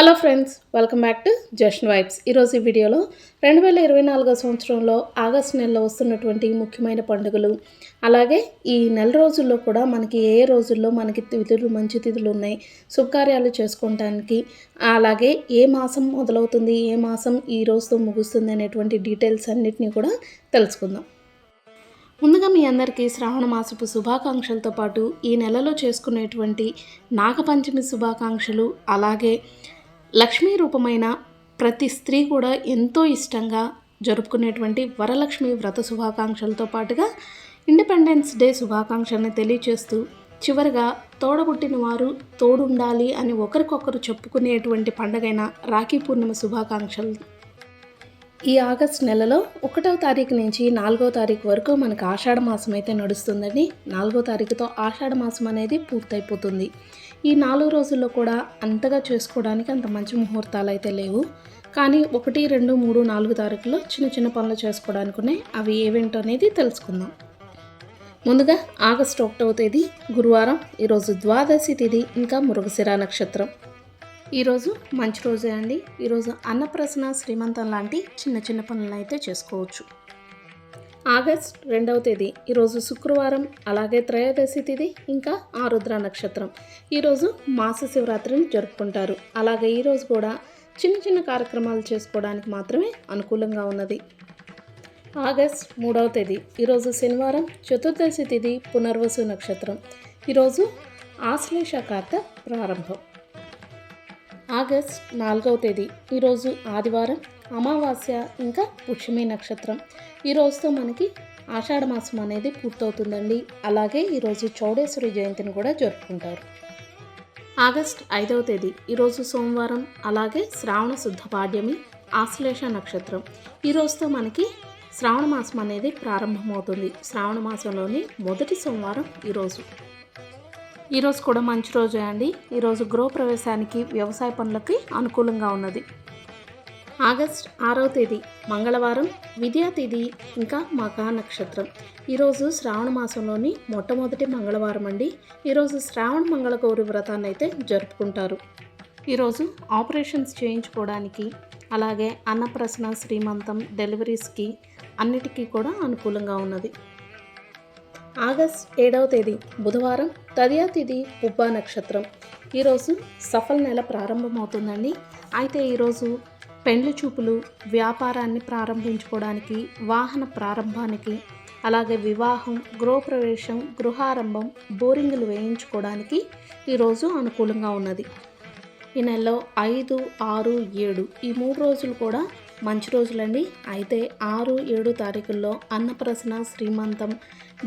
Hello friends, welcome back to just vibes. ఈరోజు ఈ వీడియోలో 2024 సంవత్సరంలో ఆగస్టు నెలలో వస్తున్నటువంటి ముఖ్యమైన పండుగలు, అలాగే ఈ నెల రోజుల్లో కూడా మనకి ఏ రోజుల్లో మనకి తిథులు మంచి తిథులు ఉన్నాయి, శుభకార్యాలు చేసుకోవటానికి, అలాగే ఏ మాసం మొదలవుతుంది, ఏ మాసం ఈ రోజుతో ముగుస్తుంది అనేటువంటి డీటెయిల్స్ అన్నిటినీ కూడా తెలుసుకుందాం. ముందుగా మీ అందరికీ శ్రావణ మాసపు శుభాకాంక్షలతో పాటు ఈ నెలలో చేసుకునేటువంటి నాగపంచమి శుభాకాంక్షలు, అలాగే లక్ష్మీ రూపమైన ప్రతి స్త్రీ కూడా ఎంతో ఇష్టంగా జరుపుకునేటువంటి వరలక్ష్మి వ్రత శుభాకాంక్షలతో పాటుగా ఇండిపెండెన్స్ డే శుభాకాంక్షల్ని తెలియచేస్తూ చివరిగా తోడబుట్టిన వారు తోడుండాలి అని ఒకరికొకరు చెప్పుకునేటువంటి పండుగైన రాఖీ పూర్ణిమ శుభాకాంక్షలు. ఈ ఆగస్ట్ నెలలో 1వ తారీఖు నుంచి 4వ తారీఖు వరకు మనకు ఆషాఢ మాసం అయితే నడుస్తుందండి. 4వ తారీఖుతో ఆషాఢ మాసం అనేది పూర్తయిపోతుంది. ఈ 4 రోజుల్లో కూడా అంతగా చేసుకోవడానికి అంత మంచి ముహూర్తాలు అయితే లేవు. కానీ 1, 2, 3, 4 తారీఖులో చిన్న చిన్న పనులు చేసుకోవడానికి ఉన్నాయి. అవి ఏవేంటో అనేది తెలుసుకుందాం. ముందుగా ఆగస్టు 1వ తేదీ గురువారం. ఈరోజు ద్వాదశి తిథి, ఇంకా మృగశిర నక్షత్రం. ఈరోజు మంచి రోజే అండి. ఈరోజు అన్నప్రసన, శ్రీమంతం లాంటి చిన్న చిన్న పనులను అయితే చేసుకోవచ్చు. ఆగస్ట్ 2వ తేదీ ఈరోజు శుక్రవారం, అలాగే త్రయోదశి తిథి, ఇంకా ఆరుద్ర నక్షత్రం. ఈరోజు మాస శివరాత్రిని జరుపుకుంటారు. అలాగే ఈరోజు కూడా చిన్న చిన్న కార్యక్రమాలు చేసుకోవడానికి మాత్రమే అనుకూలంగా ఉన్నది. ఆగస్ట్ 3వ తేదీ ఈరోజు శనివారం, చతుర్దశి తిథి, పునర్వసు నక్షత్రం. ఈరోజు ఆశ్లేష కార్త ప్రారంభం. ఆగస్ట్ 4వ తేదీ ఈరోజు ఆదివారం, అమావాస్య, ఇంకా పుష్యమి నక్షత్రం. ఈ రోజుతో మనకి ఆషాఢ మాసం అనేది పూర్తవుతుందండి. అలాగే ఈరోజు చౌడేశ్వరి జయంతిని కూడా జరుపుకుంటారు. ఆగస్ట్ 5వ తేదీ ఈరోజు సోమవారం, అలాగే శ్రావణ శుద్ధ పాడ్యమి, ఆశ్లేష నక్షత్రం. ఈ రోజుతో మనకి శ్రావణ మాసం అనేది ప్రారంభమవుతుంది. శ్రావణ మాసంలోని మొదటి సోమవారం ఈరోజు కూడా మంచి రోజే అండి. ఈరోజు గృహప్రవేశానికి, వ్యవసాయ పనులకి అనుకూలంగా ఉన్నది. ఆగస్ట్ 6వ తేదీ మంగళవారం, విద్యా తిథి, ఇంకా మఖా నక్షత్రం. ఈరోజు శ్రావణ మాసంలోని మొట్టమొదటి మంగళవారం అండి. ఈరోజు శ్రావణ మంగళగౌరి వ్రతాన్ని అయితే జరుపుకుంటారు. ఈరోజు ఆపరేషన్స్ చేయించుకోవడానికి, అలాగే అన్నప్రసన, శ్రీమంతం, డెలివరీస్కి అన్నిటికీ కూడా అనుకూలంగా ఉన్నది. ఆగస్ట్ 7వ తేదీ బుధవారం, తదియా తిథి, పుబ్బా నక్షత్రం. ఈరోజు సఫల నెల ప్రారంభమవుతుందండి. అయితే ఈరోజు పెండ్లి చూపులు, వ్యాపారాన్ని ప్రారంభించుకోవడానికి, వాహన ప్రారంభానికి, అలాగే వివాహం, గృహప్రవేశం, గృహారంభం, బోరింగులు వేయించుకోవడానికి ఈరోజు అనుకూలంగా ఉన్నది. ఈ నెలలో 5, 6, 7 ఈ 3 రోజులు కూడా మంచి రోజులండి. అయితే 6, 7 తారీఖుల్లో అన్నప్రసన, శ్రీమంతం,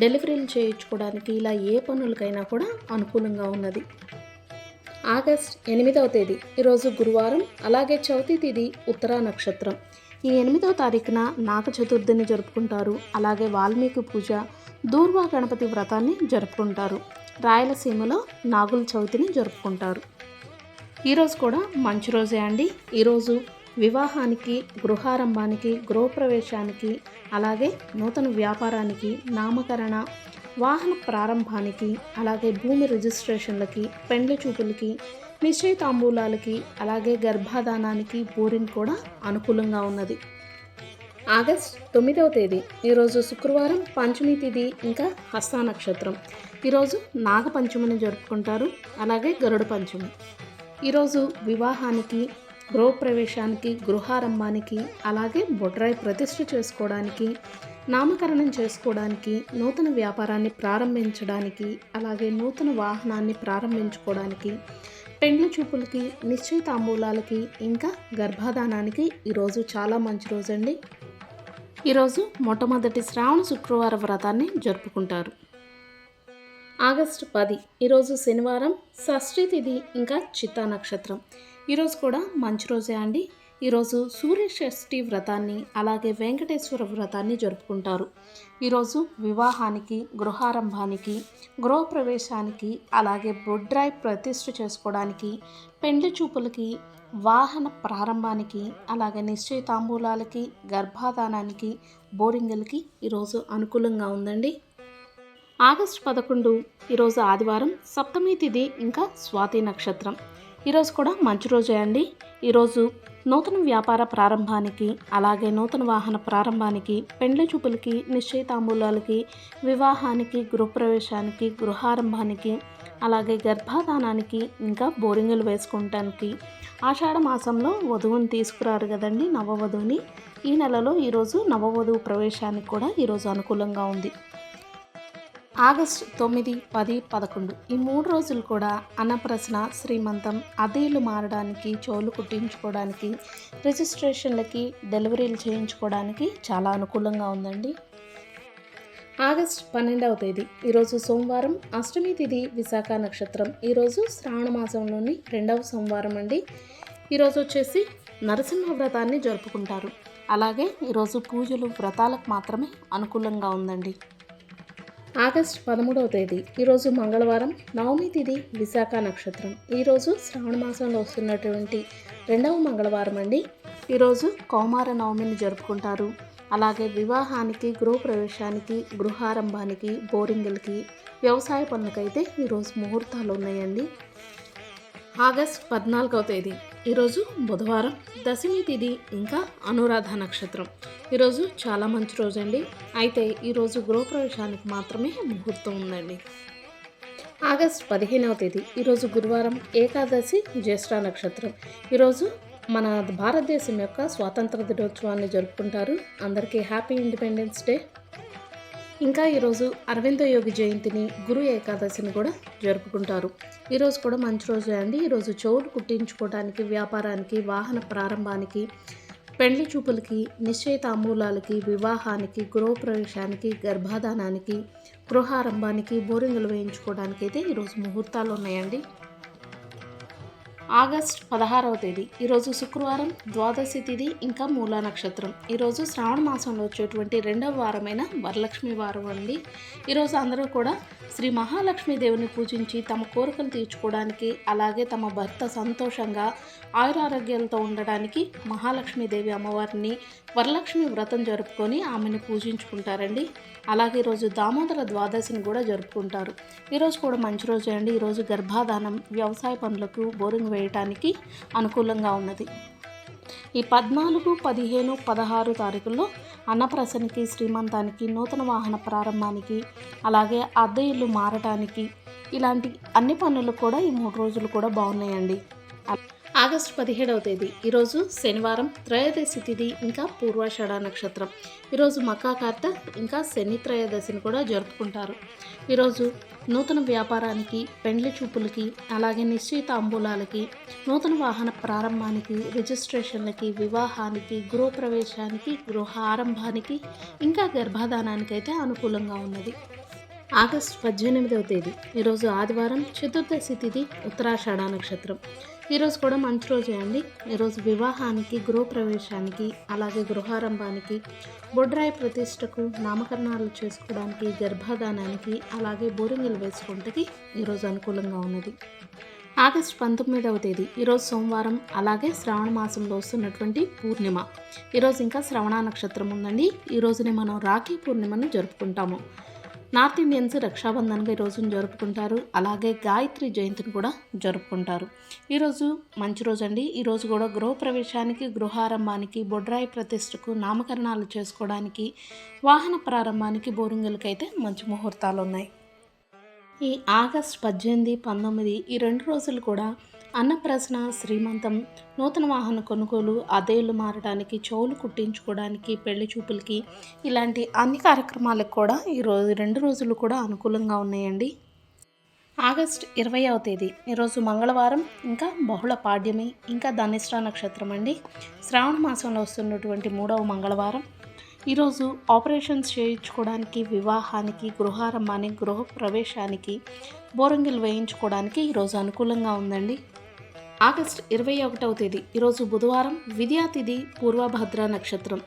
డెలివరీలు చేయించుకోవడానికి, ఇలా ఏ పనులకైనా కూడా అనుకూలంగా ఉన్నది. ఆగస్ట్ 8వ తేదీ ఈరోజు గురువారం, అలాగే చవితి తిథి, ఉత్తరా నక్షత్రం. ఈ 8వ తారీఖున నాగ చతుర్థిని జరుపుకుంటారు. అలాగే వాల్మీకి పూజ, దూర్వా గణపతి వ్రతాన్ని జరుపుకుంటారు. రాయలసీమలో నాగుల చవితిని జరుపుకుంటారు. ఈరోజు కూడా మంచి రోజే అండి. ఈరోజు వివాహానికి, గృహారంభానికి, గృహప్రవేశానికి, అలాగే నూతన వ్యాపారానికి, నామకరణ, వాహన ప్రారంభానికి, అలాగే భూమి రిజిస్ట్రేషన్లకి, పెండ్లి చూపులకి, నిశ్చయ తాంబూలాలకి, అలాగే గర్భాధానానికి, బోరింగ్ కూడా అనుకూలంగా ఉన్నది. ఆగస్ట్ 9వ తేదీ ఈరోజు శుక్రవారం, పంచమి తిథి, ఇంకా హస్త నక్షత్రం. ఈరోజు నాగపంచమిని జరుపుకుంటారు. అలాగే గరుడ పంచమి. ఈరోజు వివాహానికి, గృహప్రవేశానికి, గృహారంభానికి, అలాగే బొడ్రాయి ప్రతిష్ఠ చేసుకోవడానికి, నామకరణం చేసుకోవడానికి, నూతన వ్యాపారాన్ని ప్రారంభించడానికి, అలాగే నూతన వాహనాన్ని ప్రారంభించుకోవడానికి, పెండ్లి చూపులకి, నిశ్చయ తాంబూలాలకి, ఇంకా గర్భాధానానికి ఈరోజు చాలా మంచి రోజండి. ఈరోజు మొట్టమొదటి శ్రావణ శుక్రవార వ్రతాన్ని జరుపుకుంటారు. ఆగస్టు 10 ఈరోజు శనివారం, షష్ఠి తిథి, ఇంకా చిత్తా నక్షత్రం. ఈరోజు కూడా మంచి రోజే అండి. ఈరోజు సూర్య షష్ఠి వ్రతాన్ని, అలాగే వెంకటేశ్వర వ్రతాన్ని జరుపుకుంటారు. ఈరోజు వివాహానికి, గృహారంభానికి, గృహప్రవేశానికి, అలాగే బొడ్రాయి ప్రతిష్ఠ చేసుకోవడానికి, పెండ్లి చూపులకి, వాహన ప్రారంభానికి, అలాగే నిశ్చయ తాంబూలాలకి, గర్భాధానానికి, బోరింగులకి ఈరోజు అనుకూలంగా ఉందండి. ఆగస్టు 11 ఈరోజు ఆదివారం, సప్తమి తిథి, ఇంకా స్వాతి నక్షత్రం. ఈరోజు కూడా మంచి రోజే అండి. ఈరోజు నూతన వ్యాపార ప్రారంభానికి, అలాగే నూతన వాహన ప్రారంభానికి, పెండ్లి చూపులకి, నిశ్చయితాంబూలాలకి, వివాహానికి, గృహప్రవేశానికి, గృహారంభానికి, అలాగే గర్భాధానానికి, ఇంకా బోరింగులు వేసుకుంటానికి ఆషాఢ మాసంలో వధువుని తీసుకురారు కదండి, నవవధువుని. ఈ నెలలో ఈరోజు నవవధువు ప్రవేశానికి కూడా ఈరోజు అనుకూలంగా ఉంది. ఆగస్టు 9, 10, 11 ఈ 3 రోజులు కూడా అన్నప్రసన, శ్రీమంతం, అద్దెలు మారడానికి, చెవులు కుట్టించుకోవడానికి, రిజిస్ట్రేషన్లకి, డెలివరీలు చేయించుకోవడానికి చాలా అనుకూలంగా ఉందండి. ఆగస్టు 12వ తేదీ ఈరోజు సోమవారం, అష్టమి తిథి, విశాఖ నక్షత్రం. ఈరోజు శ్రావణ మాసంలోని 2వ సోమవారం అండి. ఈరోజు వచ్చేసి నరసింహ వ్రతాన్ని జరుపుకుంటారు. అలాగే ఈరోజు పూజలు, వ్రతాలకు మాత్రమే అనుకూలంగా ఉందండి. ఆగస్టు 13వ తేదీ ఈరోజు మంగళవారం, నవమి తిథి, విశాఖ నక్షత్రం. ఈరోజు శ్రావణ మాసంలో వస్తున్నటువంటి 2వ మంగళవారం అండి. ఈరోజు కౌమార నవమిని జరుపుకుంటారు. అలాగే వివాహానికి, గృహప్రవేశానికి, గృహారంభానికి, బోరింగులకి, వ్యవసాయ పనులకైతే ఈరోజు ముహూర్తాలు ఉన్నాయండి. ఆగస్టు 14వ తేదీ ఈరోజు బుధవారం, దశమి తిథి, ఇంకా అనురాధ నక్షత్రం. ఈరోజు చాలా మంచి రోజు అండి. అయితే ఈరోజు గృహప్రవేశానికి మాత్రమే ముహూర్తం ఉందండి. ఆగస్టు 15వ తేదీ ఈరోజు గురువారం, ఏకాదశి, జ్యేష్ఠ నక్షత్రం. ఈరోజు మన భారతదేశం యొక్క స్వాతంత్ర దినోత్సవాన్ని జరుపుకుంటారు. అందరికీ హ్యాపీ ఇండిపెండెన్స్ డే. ఇంకా ఈరోజు అరవింద యోగి జయంతిని, గురు ఏకాదశిని కూడా జరుపుకుంటారు. ఈరోజు కూడా మంచి రోజు అండి. ఈరోజు చెవులు కుట్టించుకోవడానికి, వ్యాపారానికి, వాహన ప్రారంభానికి, పెండ్లి చూపులకి, నిశ్చయితాంబూలాలకి, వివాహానికి, గృహప్రవేశానికి, గర్భాధానానికి, గృహారంభానికి, బోరింగులు వేయించుకోవడానికి అయితే ఈరోజు ముహూర్తాలు ఉన్నాయండి. ఆగస్టు 16వ తేదీ ఈరోజు శుక్రవారం, ద్వాదశి తిథి, ఇంకా మూలా నక్షత్రం. ఈరోజు శ్రావణ మాసంలో వచ్చేటువంటి 2వ వారమైన వరలక్ష్మి వారం అండి. ఈరోజు అందరూ కూడా శ్రీ మహాలక్ష్మీదేవిని పూజించి తమ కోరికలు తీర్చుకోవడానికి, అలాగే తమ భర్త సంతోషంగా ఆయురారోగ్యాలతో ఉండడానికి మహాలక్ష్మీదేవి అమ్మవారిని వరలక్ష్మి వ్రతం జరుపుకొని ఆమెను పూజించుకుంటారండి. అలాగే ఈరోజు దామోదర ద్వాదశిని కూడా జరుపుకుంటారు. ఈరోజు కూడా మంచి రోజే అండి. ఈరోజు గర్భాధానం, వ్యవసాయ పనులకు, బోరింగ్ వేయటానికి అనుకూలంగా ఉన్నది. ఈ 14, 15, 16 తారీఖుల్లో అన్నప్రసనకి, శ్రీమంతానికి, నూతన వాహన ప్రారంభానికి, అలాగే అద్దె ఇల్లు మారటానికి, ఇలాంటి అన్ని పనులు కూడా ఈ 3 రోజులు కూడా బాగున్నాయండి. ఆగస్టు 17వ తేదీ ఈరోజు శనివారం, త్రయోదశి తిథి, ఇంకా పూర్వాషాఢ నక్షత్రం. ఈరోజు మకాకార్త, ఇంకా శని త్రయోదశిని కూడా జరుపుకుంటారు. ఈరోజు నూతన వ్యాపారానికి, పెండ్లి చూపులకి, అలాగే నిశ్చయితాంబూలాలకి, నూతన వాహన ప్రారంభానికి, రిజిస్ట్రేషన్లకి, వివాహానికి, గృహప్రవేశానికి, గృహ ఆరంభానికి, ఇంకా గర్భాధానానికి అయితే అనుకూలంగా ఉన్నది. ఆగస్టు 18వ తేదీ ఈరోజు ఆదివారం, చతుర్దశి తిథి, ఉత్తరాషాఢ నక్షత్రం. ఈరోజు కూడా మంచి రోజే అండి. ఈరోజు వివాహానికి, గృహప్రవేశానికి, అలాగే గృహారంభానికి, బొడ్రాయి ప్రతిష్టకు, నామకరణాలు చేసుకోవడానికి, గర్భాధానానికి, అలాగే బోరింగులు వేసుకుంటకి ఈరోజు అనుకూలంగా ఉన్నది. ఆగస్టు 19వ తేదీ ఈరోజు సోమవారం, అలాగే శ్రావణ మాసంలో వస్తున్నటువంటి పూర్ణిమ. ఈరోజు ఇంకా శ్రవణ నక్షత్రం ఉందండి. ఈరోజునే మనం రాఖీ పూర్ణిమను జరుపుకుంటాము. నార్త్ ఇండియన్స్ రక్షాబంధన్గా ఈరోజును జరుపుకుంటారు. అలాగే గాయత్రి జయంతిని కూడా జరుపుకుంటారు. ఈరోజు మంచి రోజు అండి. ఈరోజు కూడా గృహప్రవేశానికి, గృహారంభానికి, బొడ్రాయి ప్రతిష్టకు, నామకరణాలు చేసుకోవడానికి, వాహన ప్రారంభానికి, బోరింగులకి అయితే మంచి ముహూర్తాలు ఉన్నాయి. ఈ ఆగస్టు 18, 19 ఈ 2 రోజులు కూడా అన్నప్రసన, శ్రీమంతం, నూతన వాహన కొనుగోలు, అద్దెలు మారడానికి, చెవులు కుట్టించుకోవడానికి, పెళ్లి చూపులకి, ఇలాంటి అన్ని కార్యక్రమాలకు కూడా ఈ 2 రోజులు కూడా అనుకూలంగా ఉన్నాయండి. ఆగస్టు 20వ తేదీ ఈరోజు మంగళవారం, ఇంకా బహుళ పాడ్యమి, ఇంకా ధనిష్ట నక్షత్రం అండి. శ్రావణ మాసంలో వస్తున్నటువంటి 3వ మంగళవారం. ఈరోజు ఆపరేషన్స్ చేయించుకోవడానికి, వివాహానికి, గృహారంభానికి, గృహ ప్రవేశానికి, బోరింగులు వేయించుకోవడానికి ఈరోజు అనుకూలంగా ఉందండి. ఆగస్టు 21వ తేదీ ఈరోజు బుధవారం, విద్యా తిథి, పూర్వభద్ర నక్షత్రం.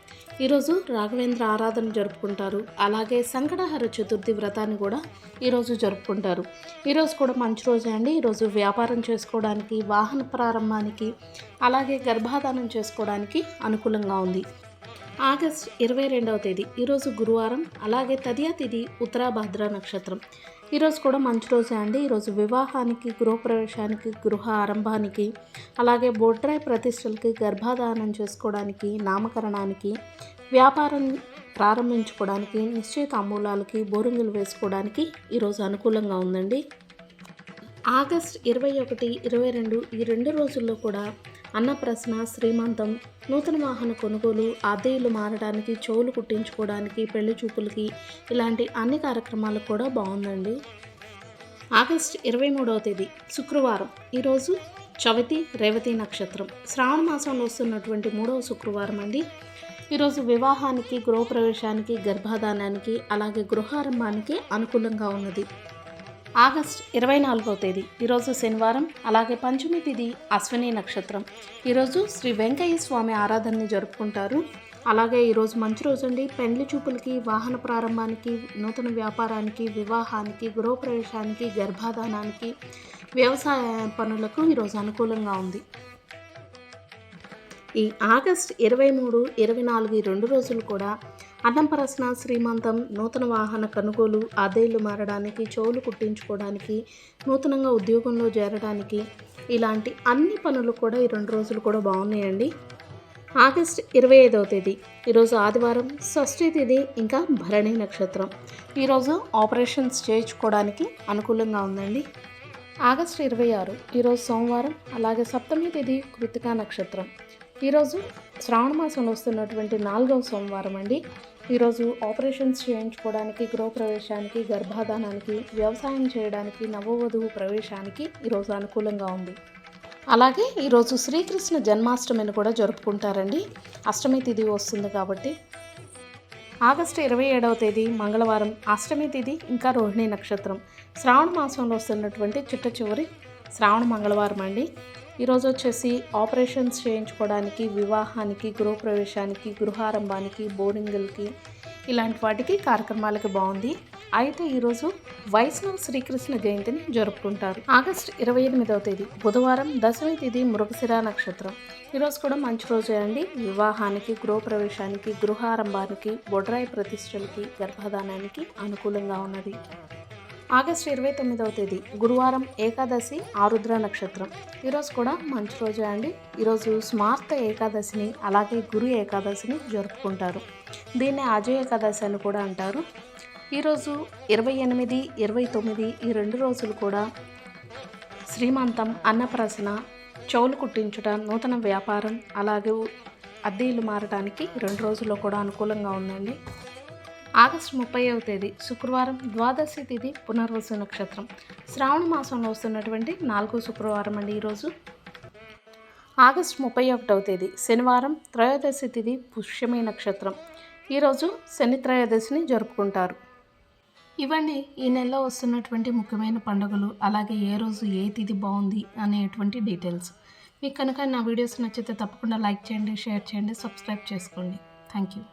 ఈరోజు రాఘవేంద్ర ఆరాధన జరుపుకుంటారు. అలాగే సంకటహర చతుర్థి వ్రతాన్ని కూడా ఈరోజు జరుపుకుంటారు. ఈరోజు కూడా మంచి రోజే అండి. ఈరోజు వ్యాపారం చేసుకోవడానికి, వాహన ప్రారంభానికి, అలాగే గర్భాధానం చేసుకోవడానికి అనుకూలంగా ఉంది. ఆగస్టు 22వ తేదీ ఈరోజు గురువారం, అలాగే తదియా తిథి, ఉత్తరాభద్ర నక్షత్రం. ఈరోజు కూడా మంచి రోజే అండి. ఈరోజు వివాహానికి, గృహప్రవేశానికి, గృహ ఆరంభానికి, అలాగే బొడ్రాయి ప్రతిష్టలకి, గర్భాధానం చేసుకోవడానికి, నామకరణానికి, వ్యాపారం ప్రారంభించుకోవడానికి, నిశ్చయితాంబూలాలకి, బోరింగులు వేసుకోవడానికి ఈరోజు అనుకూలంగా ఉందండి. ఆగస్ట్ 21, 22 ఈ 2 రోజుల్లో కూడా అన్నప్రసన, శ్రీమంతం, నూతన వాహన కొనుగోలు, అద్దె ఇల్లు మారడానికి, చెవులు కుట్టించుకోవడానికి, పెళ్లి చూపులకి ఇలాంటి అన్ని కార్యక్రమాలకు కూడా బాగుందండి. ఆగస్ట్ 23వ తేదీ శుక్రవారం. ఈరోజు చవితి, రేవతి నక్షత్రం. శ్రావణ మాసంలో వస్తున్నటువంటి 3వ శుక్రవారం అండి. ఈరోజు వివాహానికి, గృహప్రవేశానికి, గర్భాధానానికి, అలాగే గృహారంభానికి అనుకూలంగా ఉన్నది. ఆగస్ట్ 24వ తేదీ ఈరోజు శనివారం, అలాగే పంచమి తిథి అశ్విని నక్షత్రం. ఈరోజు శ్రీ వెంకయ్య స్వామి ఆరాధనని జరుపుకుంటారు. అలాగే ఈరోజు మంచి రోజు అండి. పెండ్లి చూపులకి, వాహన ప్రారంభానికి, నూతన వ్యాపారానికి, వివాహానికి, గృహప్రవేశానికి, గర్భాధానానికి, వ్యవసాయ పనులకు ఈరోజు అనుకూలంగా ఉంది. ఈ ఆగస్ట్ 23, 24 ఈ 2 రోజులు కూడా అన్నప్రసన, శ్రీమంతం, నూతన వాహన కొనుగోలు, అద్దె ఇల్లు మారడానికి, చెవులు కుట్టించుకోవడానికి, నూతనంగా ఉద్యోగంలో చేరడానికి ఇలాంటి అన్ని పనులు కూడా ఈ 2 రోజులు కూడా బాగున్నాయండి. ఆగస్ట్ 25వ తేదీ ఈరోజు ఆదివారం, షష్ఠి తిథి, ఇంకా భరణి నక్షత్రం. ఈరోజు ఆపరేషన్స్ చేయించుకోవడానికి అనుకూలంగా ఉందండి. ఆగస్ట్ 26 ఈరోజు సోమవారం, అలాగే సప్తమి తిథి కృతికా నక్షత్రం. ఈరోజు శ్రావణ మాసంలో వస్తున్నటువంటి 4వ సోమవారం అండి. ఈరోజు ఆపరేషన్స్ చేయించుకోవడానికి, గృహప్రవేశానికి, గర్భాధానానికి, వ్యవసాయం చేయడానికి, నవవధువు ప్రవేశానికి ఈరోజు అనుకూలంగా ఉంది. అలాగే ఈరోజు శ్రీకృష్ణ జన్మాష్టమిని కూడా జరుపుకుంటారండి. అష్టమి తిథి వస్తుంది కాబట్టి. ఆగస్టు 27వ తేదీ మంగళవారం, అష్టమి తిథి, ఇంకా రోహిణి నక్షత్రం. శ్రావణ మాసంలో వస్తున్నటువంటి చిట్ట చివరి శ్రావణ మంగళవారం అండి. ఈరోజు వచ్చేసి ఆపరేషన్స్ చేయించుకోవడానికి, వివాహానికి, గృహప్రవేశానికి, గృహారంభానికి, బోరింగులకి ఇలాంటి వాటికి కార్యక్రమాలకి బాగుంది. అయితే ఈరోజు వైష్ణవ శ్రీకృష్ణ జయంతిని జరుపుకుంటారు. ఆగస్టు 28వ తేదీ బుధవారం, దశమి తిథి మృగశిర నక్షత్రం. ఈరోజు కూడా మంచి రోజే అండి. వివాహానికి, గృహప్రవేశానికి, గృహారంభానికి, బొడ్రాయి ప్రతిష్టలకి, గర్భాధానానికి అనుకూలంగా ఉన్నది. ఆగస్టు 29వ తేదీ గురువారం, ఏకాదశి, ఆరుద్ర నక్షత్రం. ఈరోజు కూడా మంచి రోజే అండి. ఈరోజు స్మార్త ఏకాదశిని, అలాగే గురు ఏకాదశిని జరుపుకుంటారు. దీన్ని అజయ ఏకాదశి అని కూడా అంటారు. ఈరోజు 28, 29 ఈ 2 రోజులు కూడా శ్రీమంతం, అన్నప్రసన, చెవులు కుట్టించుట, నూతన వ్యాపారం, అలాగే అద్దె ఇల్లు మారడానికి 2 రోజుల్లో కూడా అనుకూలంగా ఉందండి. ఆగస్టు 30వ తేదీ శుక్రవారం, ద్వాదశి తిథి పునర్వసు నక్షత్రం. శ్రావణ మాసంలో వస్తున్నటువంటి 4వ శుక్రవారం అండి ఈరోజు. ఆగస్టు 31వ తేదీ శనివారం, త్రయోదశి తిథి పుష్యమి నక్షత్రం. ఈరోజు శని త్రయోదశిని జరుపుకుంటారు. ఇవన్నీ ఈ నెలలో వస్తున్నటువంటి ముఖ్యమైన పండుగలు, అలాగే ఏ రోజు ఏ తిథి బాగుంది అనేటువంటి డీటెయిల్స్. మీకు కనుక నా వీడియోస్ నచ్చితే తప్పకుండా లైక్ చేయండి, షేర్ చేయండి, సబ్స్క్రైబ్ చేసుకోండి. Thank you.